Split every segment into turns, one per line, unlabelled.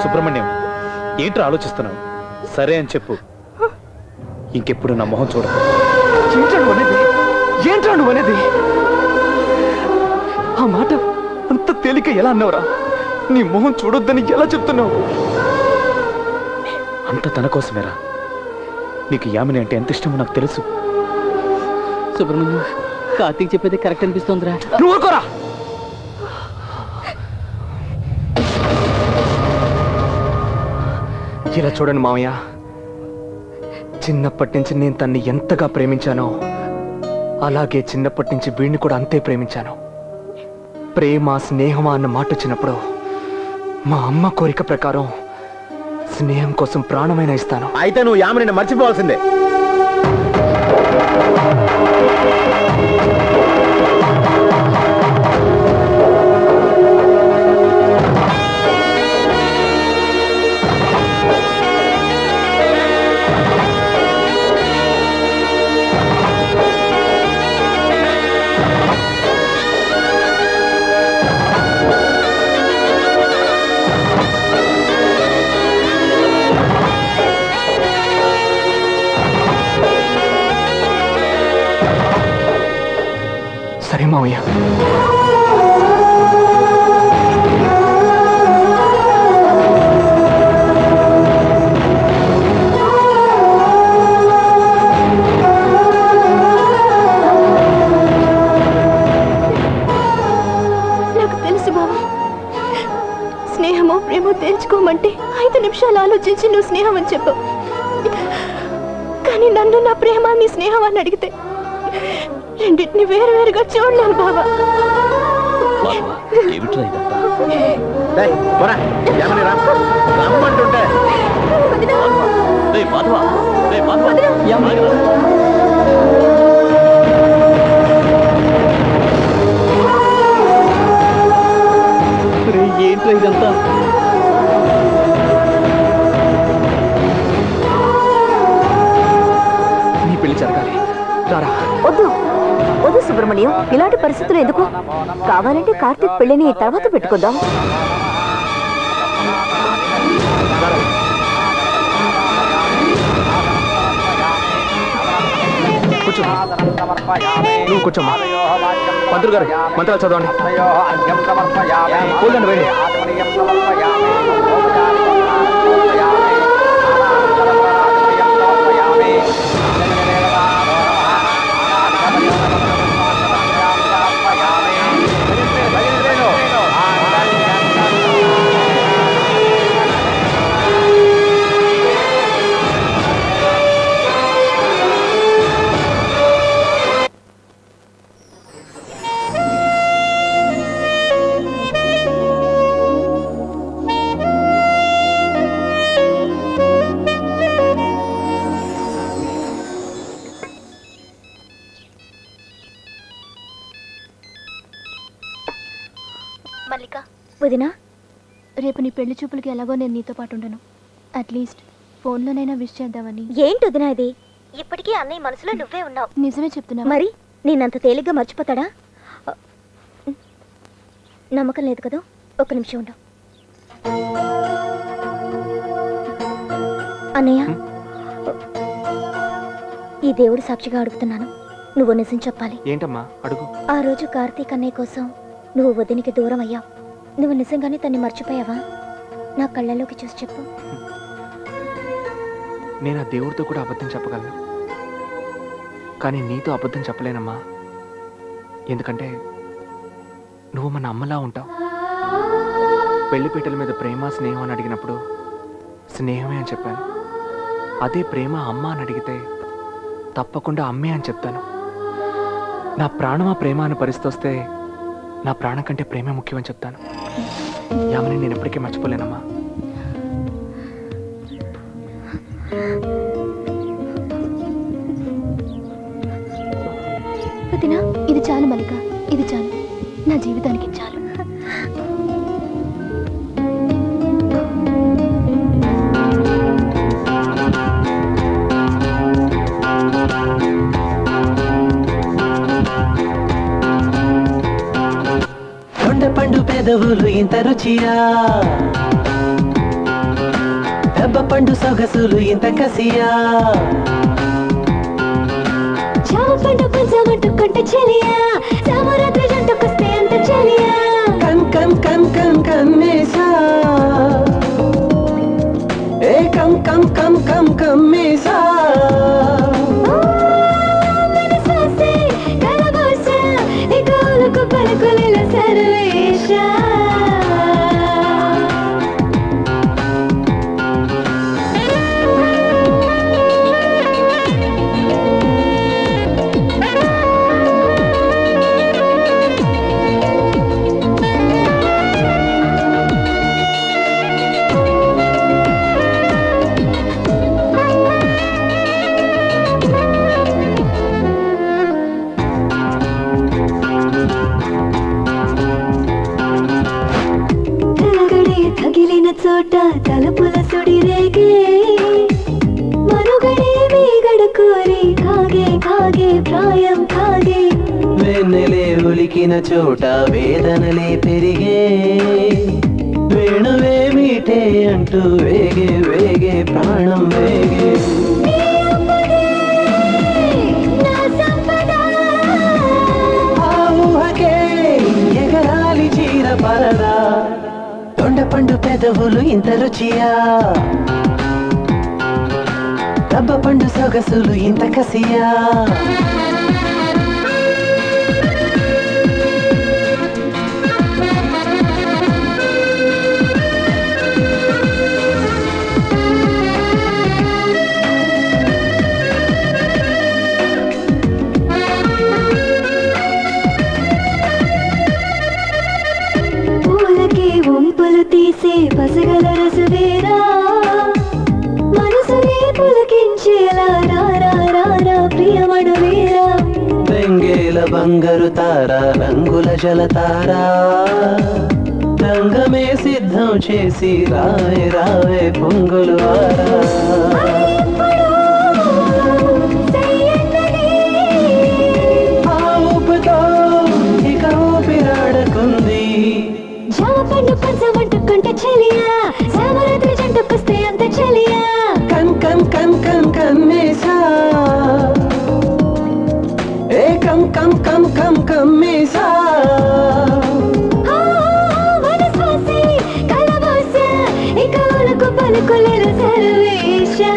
సుబ్రహ్మణ్యం, ఏంట్రా ఆలోచిస్తున్నావు? సరే అని చెప్పు. ఇంకెప్పుడు నా మొహం చూడ.
ఏంట్రా నువ్వు అనేది? ఆ మాట అంత తేలిక ఎలా అన్నావురా? నీ మొహం చూడొద్దని ఎలా చెప్తున్నావు?
అంత తన కోసమేరా. నీకు యామిని అంటే ఎంత ఇష్టమో నాకు తెలుసు.
సుబ్రహ్మణ్యం, కార్తీక్ చెప్పేది కరెక్ట్ అనిపిస్తోందిరా.
నువ్వు ఊరుకోరా. ఇలా చూడండి మామయ్య, చిన్నప్పటి నుంచి నేను తన్ని ఎంతగా ప్రేమించానో అలాగే చిన్నప్పటి నుంచి వీడిని కూడా అంతే ప్రేమించాను. ప్రేమ స్నేహమా అన్న మాట వచ్చినప్పుడు మా అమ్మ కోరిక ప్రకారం స్నేహం కోసం ప్రాణమైనా ఇస్తాను.
అయితే నువ్వు యామిని మర్చిపోవాల్సిందే.
సరే మావయ్య.
నాకు తెలుసు బావ, స్నేహమో ప్రేమో తేల్చుకోమంటే 5 నిమిషాలు ఆలోచించి నువ్వు స్నేహం అని చెప్పు. కానీ నన్ను నా ప్రేమ నీ స్నేహం అని అడిగితే రెండింటిని వేరువేరుగా చూడలేను బాబా.
ఏమిట్రా ఇదంతా?
రమ్మంటుంటే
ఏంట్రా ఇదంతా?
నీ పెళ్లి జరగాలి. రారా.
వద్దు వద్దు సుబ్రహ్మణ్యం, ఇలాంటి పరిస్థితులు ఎందుకు? కావాలంటే కార్తీక్ పెళ్లిని తర్వాత పెట్టుకుందాం.
కూర్చో. నువ్వు కూర్చోమ్మా. మంత్రులు గారు మంత్రాలు చదవండి. కూలండి వెళ్ళి.
మల్లిక, వదినా, రేపు నీ పెళ్లి చూపులకి ఎలాగో నేను నీతో పాటు ఉండను. అట్లీస్ట్ ఫోన్లోనైనా విష్ చేద్దామని.
ఏంటి వదినా ఇది? ఇప్పటికీ అన్నయ్య మనసులో నువ్వే ఉన్నావు.
నిజమే చెప్తున్నా.
మరి నేనంత తేలిగ్గా మర్చిపోతాడా? నమ్మకం లేదు కదా? ఒక్క నిమిషం ఉండు. అన్నయ్య, ఈ దేవుడు సాక్షిగా అడుగుతున్నాను, నువ్వు నిజం చెప్పాలి.
ఏంటమ్మా అడుగు.
ఆ రోజు కార్తీక్ అన్నయ్య కోసం నువ్వు వదినికి దూరం అయ్యావు. నువ్వు నిజంగానే తన్ని మర్చిపోయావా? నా కళ్ళలోకి చూసి చెప్పు.
నేను ఆ దేవుడితో కూడా అబద్ధం చెప్పగలను, కానీ నీతో అబద్ధం చెప్పలేనమ్మా. ఎందుకంటే నువ్వు మన అమ్మలా ఉంటావు. పెళ్లిపీటల మీద ప్రేమ స్నేహం అని అడిగినప్పుడు స్నేహమే అని చెప్పాను. అదే ప్రేమ అమ్మ అని అడిగితే తప్పకుండా అమ్మే అని చెప్తాను. నా ప్రాణమా ప్రేమ అని పరిస్థితి వస్తే నా ప్రాణం కంటే ప్రేమే ముఖ్యమని చెప్తాను. యామని నేను ఎప్పటికీ మర్చిపోలేనమ్మా.
వదినా, ఇది చాలు మల్లిక, ఇది చాలు. నా జీవితానికి చాలు.
పండు పెదవులు ఇంత రుచియా, దెబ్బ పండు సొగసులు ఇంత కసియా
చాపండు పంచమంటు కొంట చెలియా సామరాత్రి జంటకొస్తే అంత చెలియా
కన్ కన్ కన్ కన్ కమ్మేసా ఏ కం కం కం కం కమ్మేసా
మనసాసే కలబోసా ఇకోలకు పలుకుల సర్వేషా తగిలిన చోట తలుపుల సుడి రేగే మనుగడే మీగడ కోరి కాగే కాగే ప్రాయం కాగే
వెన్నెలే ఉలికిన చోట వేదనలే పెరిగే వేణువే మీటే అంటూ వేగే వేగే ప్రాణం వేగే ఆ ఊహకే ఎగరాలి చీర పరదా పండు పెదవులు ఇంత రుచియా దెబ్బ పండు సొగసులు ఇంత కసియా
వంపులు తీసే పసగల రసవేరా మనసునే పులకించేలా రారా ప్రియమడు వేరా
బెంగేల బంగారు తార రంగుల జలతారా రంగమే సిద్ధం చేసి రావే రావే పొంగులు ఆరా ఆ ఊపుతో ఇక ఊపిరాడకుంది
చాపండు పంచమంటు కొంట చెలియా సామరాత్రి జంటకొస్తే అంత చెలియా
కన్ కన్ కన్ కన్ కమ్మేసా ఏ కం కం కం కం కమ్మేసా
మనసాసే కలబోసా ఇకోలకు పలుకుల సర్వేషా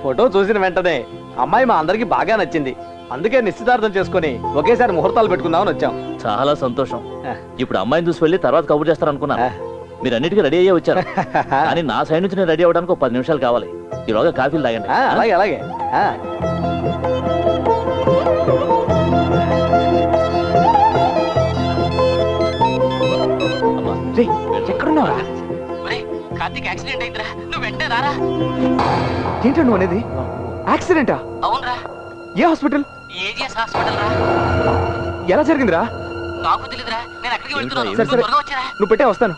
ఫోటో చూసిన వెంటనే అమ్మాయి మా అందరికి బాగా నచ్చింది. అందుకే నిశ్చితార్థం చేసుకుని ఒకేసారి ముహూర్తాలు పెట్టుకుందామని వచ్చాం.
చాలా సంతోషం. ఇప్పుడు అమ్మాయిని చూసి వెళ్ళి తర్వాత కబుర్ చేస్తారు అనుకున్నా. మీరు అన్నిటికీ రెడీ అయ్యే వచ్చారు. కానీ నా సైడ్ నుంచి నేను రెడీ అవ్వడానికి 10 నిమిషాలు కావాలి. ఈలోగా కాఫీలు తాగండి.
అలాగే అలాగే.
ఎక్కడున్నావా?
కార్తీక్ యాక్సిడెంట్ అయిందిరా, నువ్వు వెంటనే రారా.
ఏంటో నువ్వు అనేది? యాక్సిడెంటా?
అవునరా.
ఏ హాస్పిటల్?
ఏజిఎస్ హాస్పిటల్ రా.
ఎలా జరిగిందిరా?
నాకు తెలియదురా, నేను అక్కడికి వెళ్తున్నాను.
సరే సరే,
త్వరగా వచ్చారా.
నువ్వు పెట్టే వస్తాను.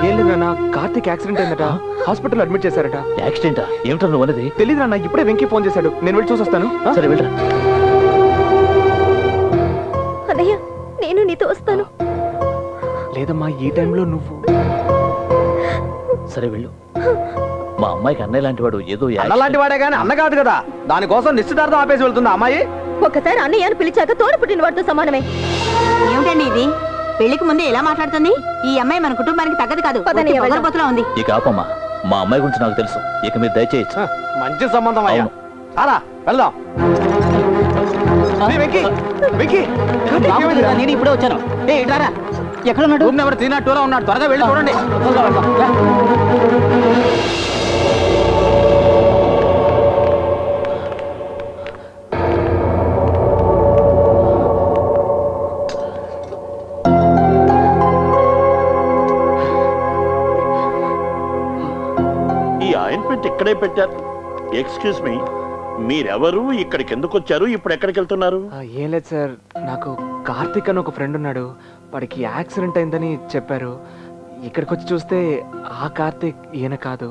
ఏం లేదు నాన్న, కార్తీక్ యాక్సిడెంట్ అయిందట, హాస్పిటల్ అడ్మిట్ చేశారట.
యాక్సిడెంటా? ఏమిటో నువ్వు అనేది?
తెలీదు నాన్న, ఇప్పుడే వెంకీ ఫోన్ చేశాడు. నేను వెళ్ళి చూసి వస్తాను.
సరే వెళ్ళరా.
అన్నయ్య, నేను నీతో వస్తాను.
లేదమ్మా, ఈ టైంలో నువ్వు.
సరే వెళ్ళు. మా అమ్మాయికి అన్నయ్య లాంటి వాడు ఏదో
అన్నలాంటి వాడే కానీ అన్న కాదు కదా. దానికోసం నిశ్చితార్థం ఆపేసి వెళ్తుంది అమ్మాయి.
ఒకసారి అన్నయ్య అని పిలిచాక తోడు పుట్టిన వాడితో సమానమే.
ఏమిటండి ఇది? పెళ్లికి ముందే ఎలా మాట్లాడుతుంది? ఈ అమ్మాయి మన కుటుంబానికి తగ్గదు కాదు, పొగరబోతులా ఉంది.
ఇక ఆపమ్మా, మా అమ్మాయి గురించి నాకు తెలుసు. ఇక మీరు దయచేయచ్చు.
మంచి సంబంధం అయ్యా. అలా వెళ్దాం.
నేను ఇప్పుడే వచ్చాను. ఏంటారా ఎక్కడ ఉన్నాడు? రూమ్ నెంబర్ 302 లో ఉన్నాడు. త్వరగా వెళ్ళి చూడండి.
ఈ ఆయింట్మెంట్ ఇక్కడే పెట్టారు. ఎక్స్క్యూజ్ మీ, మీరెవరు? ఇక్కడికి ఎందుకు వచ్చారు? ఇప్పుడు ఎక్కడికి వెళ్తున్నారు?
ఏం లేదు సార్, నాకు కార్తీక్ అని ఒక ఫ్రెండ్ ఉన్నాడు. వాడికి యాక్సిడెంట్ అయిందని చెప్పారు. ఇక్కడికి వచ్చి చూస్తే ఆ కార్తీక్ ఈయన కాదు.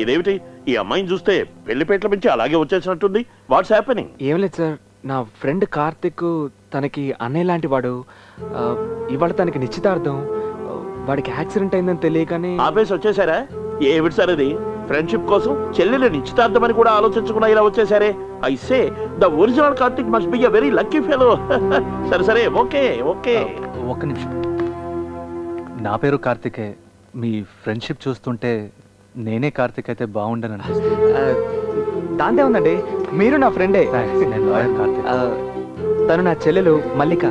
ఇదేమిటి ఈ అమ్మాయిని చూస్తే పెళ్లిపేటల నుంచి అలాగే వచ్చేసినట్టుంది. What's happening?
ఏం లేదు సార్, నా ఫ్రెండ్ కార్తిక్ తనకి అన్నయ్య లాంటి వాడు. ఇవాళ తనకి నిశ్చితార్థం. వాడికి యాక్సిడెంట్ అయిందని తెలియగానే
ఆపేసి వచ్చేసారా? ఏమిటి సార్ అది? ఫ్రెండ్షిప్ కోసం చెల్లెలు నిశ్చితార్థం అని కూడా ఆలోచించకుండా ఇలా వచ్చేసారే. I say the original Karthik must be a very lucky fellow. సరే సరే, ఓకే ఓకే.
ఒక్క నిమిషం. నా పేరు కార్తికే. మీ ఫ్రెండ్షిప్ చూస్తుంటే నేనే కార్తిక్ అయితే బాగుండని అనిపిస్తుంది.
దాంతే ఉందండి, మీరు నా ఫ్రెండే.
నేను లాయర్ కార్తిక్.
తను నా చెల్లెలు మల్లిక.